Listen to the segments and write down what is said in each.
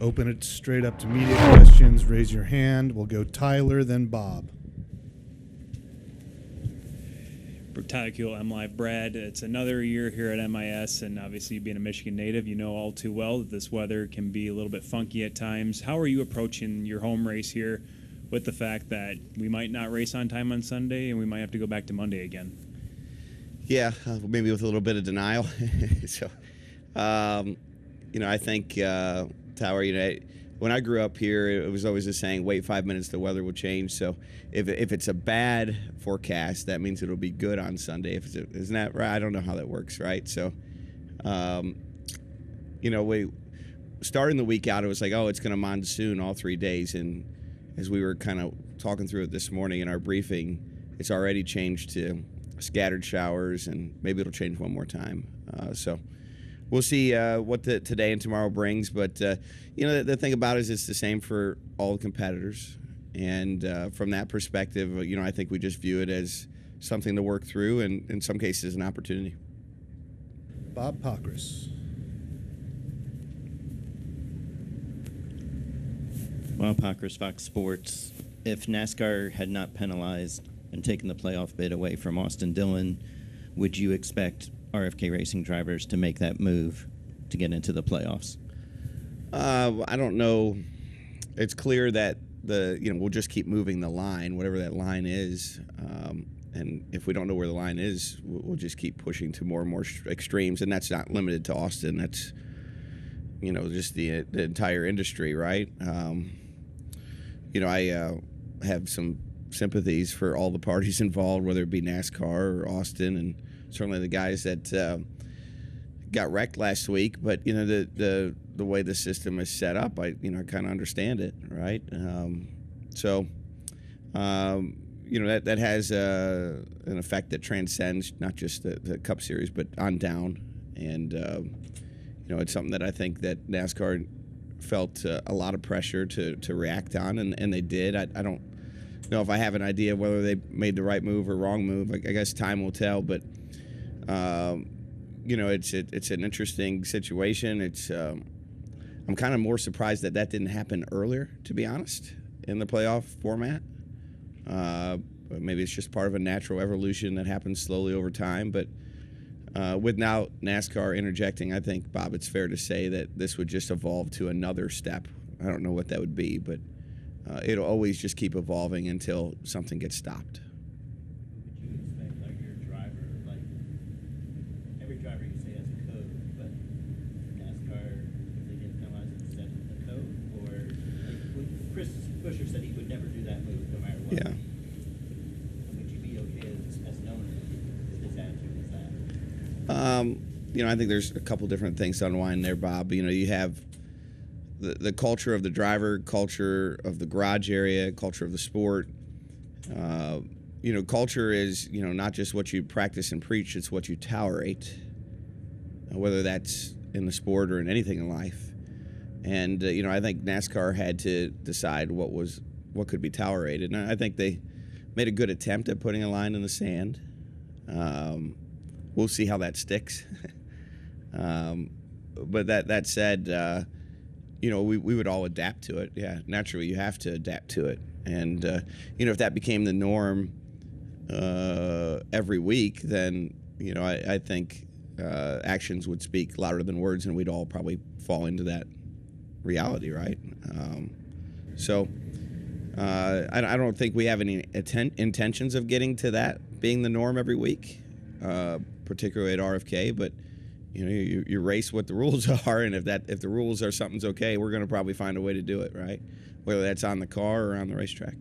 Open it straight up to media questions. Raise your hand. We'll go Tyler, then Bob. Tyler Kuehl, M Live. Brad, it's another year here at MIS, and obviously being a Michigan native, you know all too well that this weather can be a little bit funky at times. How are you approaching your home race here with the fact that we might not race on time on Sunday and we might have to go back to Monday again? Yeah, maybe with a little bit of denial. So, I think, Tower, when I grew up here, it was always the saying, wait 5 minutes, the weather will change. So if it's a bad forecast, that means it'll be good on Sunday. Isn't that right? I don't know how that works, right? So, we starting the week out, it was like, oh, it's going to monsoon all 3 days. And as we were kind of talking through it this morning in our briefing, it's already changed to scattered showers, and maybe it'll change one more time. So we'll see what today and tomorrow brings. But, the thing about it is it's the same for all the competitors. And from that perspective, I think we just view it as something to work through, and in some cases an opportunity. Bob Pockris. Bob Pockris, Fox Sports. If NASCAR had not penalized and taken the playoff bid away from Austin Dillon, would you expect RFK Racing drivers to make that move to get into the playoffs? I don't know. It's clear that we'll just keep moving the line, whatever that line is. And if we don't know where the line is, we'll just keep pushing to more and more extremes. And that's not limited to Austin. That's, just the entire industry, right? I have some sympathies for all the parties involved, whether it be NASCAR or Austin, and certainly the guys that got wrecked last week. But the way the system is set up, I kind of understand it, right? That has an effect that transcends not just the Cup Series, but on down. And it's something that I think that NASCAR felt a lot of pressure to react on, and they did. I don't know if I have an idea whether they made the right move or wrong move. I guess time will tell. But it's an interesting situation. I'm kind of more surprised that didn't happen earlier, to be honest, in the playoff format. Maybe it's just part of a natural evolution that happens slowly over time. But without NASCAR interjecting, I think, Bob, it's fair to say that this would just evolve to another step. I don't know what that would be, but it'll always just keep evolving until something gets stopped. Would you expect, your driver, every driver you say has a code, but NASCAR, if they get penalized, is that the code? Or, Chris Buescher said he would never do that move no matter what. Yeah. Would you be okay as an owner with his attitude with that? I think there's a couple different things to unwind there, Bob. You have the culture of the driver, culture of the garage area, culture of the sport. Culture is, not just what you practice and preach, it's what you tolerate, whether that's in the sport or in anything in life. And, I think NASCAR had to decide what could be tolerated. And I think they made a good attempt at putting a line in the sand. We'll see how that sticks. But that said, we would all adapt to it. Yeah, naturally, you have to adapt to it. And, if that became the norm every week, then, I think actions would speak louder than words, and we'd all probably fall into that reality, right? I don't think we have any intentions of getting to that being the norm every week, particularly at RFK, but you race what the rules are, and if the rules are something's okay, we're going to probably find a way to do it, right? Whether that's on the car or on the racetrack.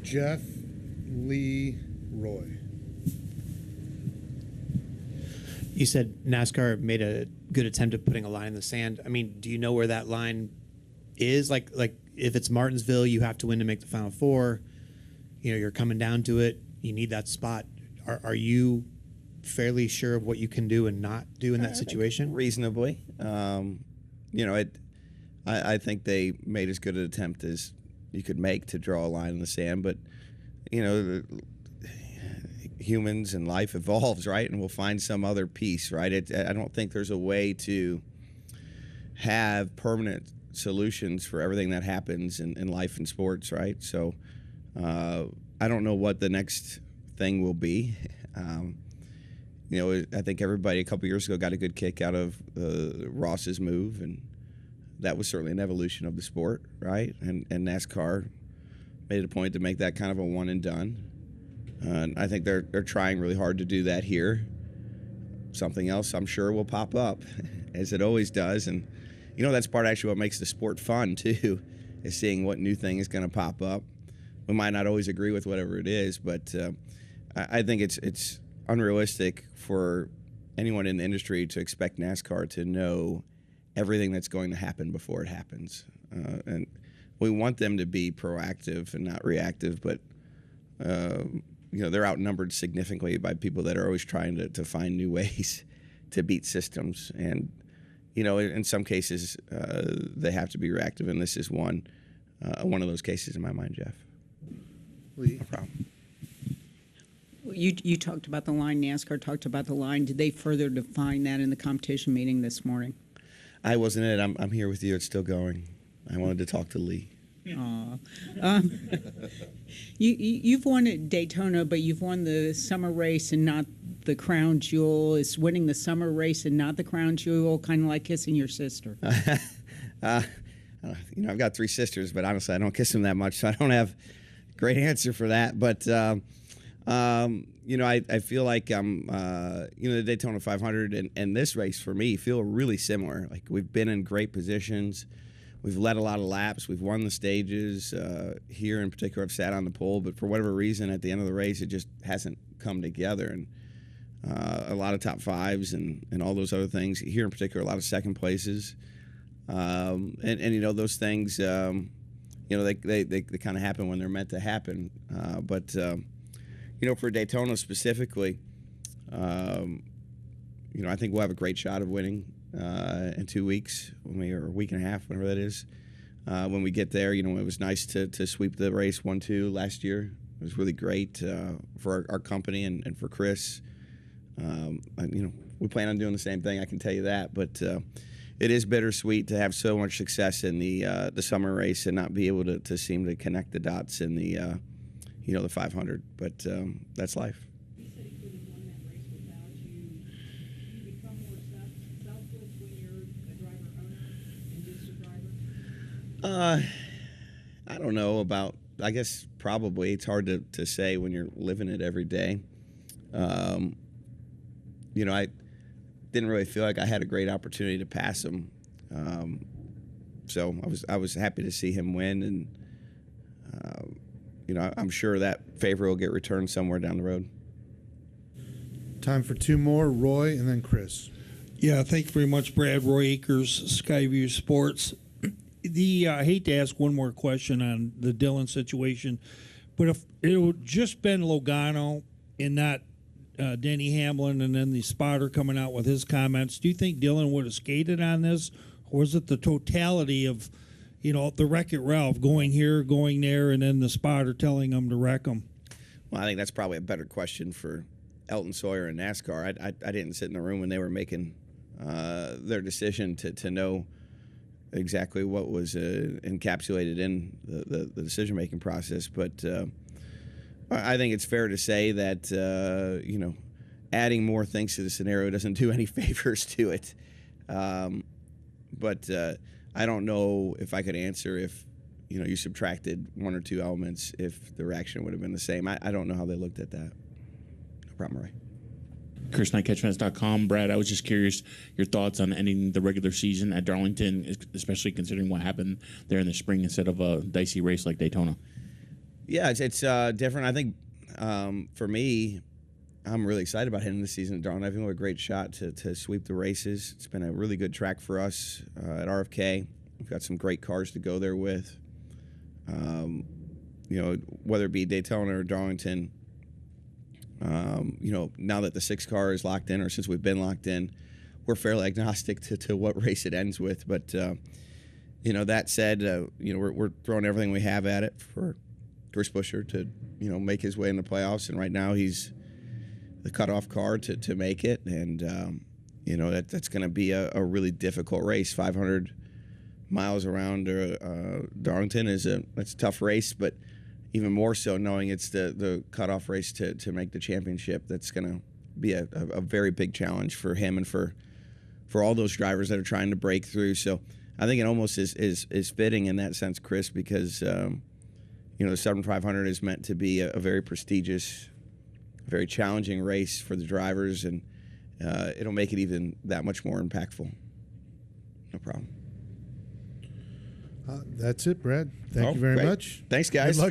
Jeff Lee Roy. You said NASCAR made a good attempt at putting a line in the sand. I mean, do you know where that line is? Like if it's Martinsville, you have to win to make the Final Four. You're coming down to it. You need that spot. Are you fairly sure of what you can do and not do in that situation? Reasonably. I think they made as good an attempt as you could make to draw a line in the sand, but humans and life evolves, right? And we'll find some other piece, right? I don't think there's a way to have permanent solutions for everything that happens in life and sports, right? So I don't know what the next thing will be. I think everybody a couple years ago got a good kick out of Ross's move, and that was certainly an evolution of the sport, right? And NASCAR made it a point to make that kind of a one and done. And I think they're trying really hard to do that here. Something else I'm sure will pop up, as it always does. And that's part actually what makes the sport fun too, is seeing what new thing is going to pop up. We might not always agree with whatever it is, but I think it's unrealistic for anyone in the industry to expect NASCAR to know everything that's going to happen before it happens. And we want them to be proactive and not reactive, but they're outnumbered significantly by people that are always trying to find new ways to beat systems. And in some cases they have to be reactive, and this is one of those cases in my mind, Jeff. Lee? No problem. You talked about the line. NASCAR talked about the line. Did they further define that in the competition meeting this morning? I wasn't in it. I'm here with you. It's still going. I wanted to talk to Lee. You've won at Daytona, but you've won the summer race and not the crown jewel. Is winning the summer race and not the crown jewel kind of like kissing your sister? I've got 3 sisters, but honestly, I don't kiss them that much, so I don't have a great answer for that. But I feel like the Daytona 500 and this race for me feel really similar. Like, we've been in great positions. We've led a lot of laps. We've won the stages. Here in particular, I've sat on the pole, but for whatever reason, at the end of the race, it just hasn't come together. And a lot of top fives and all those other things. Here in particular, a lot of second places. And those things, they kind of happen when they're meant to happen. But for Daytona specifically, I think we'll have a great shot of winning in 2 weeks, or a week and a half, whenever that is. When we get there, it was nice to sweep the race 1-2 last year. It was really great for our company and for Chris. We plan on doing the same thing, I can tell you that. But it is bittersweet to have so much success in the summer race and not be able to seem to connect the dots in the the 500. But that's life. You said he could have won that race without you. Do you become more selfless when you're a driver owner and just a driver? I don't know about. I guess probably it's hard to say when you're living it every day. I didn't really feel like I had a great opportunity to pass him, so I was happy to see him win, and I'm sure that favor will get returned somewhere down the road. Time for 2 more, Roy and then Chris. Yeah, thank you very much, Brad. Roy Akers, Skyview Sports. I hate to ask one more question on the Dillon situation, but if it would just been Logano and not Denny Hamlin, and then the spotter coming out with his comments, do you think Dillon would have skated on this, or was it the totality of, the Wreck-It Ralph going here, going there, and then the spotter telling him to wreck him? Well, I think that's probably a better question for Elton Sawyer and NASCAR. I didn't sit in the room when they were making their decision to know exactly what was encapsulated in the decision-making process. But I think it's fair to say that, adding more things to the scenario doesn't do any favors to it. But I don't know if I could answer if, you subtracted 1 or 2 elements, if the reaction would have been the same. I don't know how they looked at that. No problem, Ray. Chris Knight, catchfans.com. Brad, I was just curious your thoughts on ending the regular season at Darlington, especially considering what happened there in the spring instead of a dicey race like Daytona. Yeah, it's different. I think for me, I'm really excited about heading the season at Darlington. I think we have a great shot to sweep the races. It's been a really good track for us at RFK. We've got some great cars to go there with. Whether it be Daytona or Darlington, now that the 6 car is locked in, or since we've been locked in, we're fairly agnostic to what race it ends with. But that said, we're throwing everything we have at it for Chris Buescher to make his way in the playoffs, and right now he's the cutoff car to make it, and that's going to be a really difficult race. 500 miles around Darlington it's a tough race, but even more so knowing it's the cutoff race to make the championship. That's going to be a very big challenge for him and for all those drivers that are trying to break through. So I think it almost is fitting in that sense, Chris, because the Southern 500 is meant to be a very prestigious, very challenging race for the drivers, and it'll make it even that much more impactful. No problem. That's it, Brad. Thank you very great. much. Thanks, guys. Good luck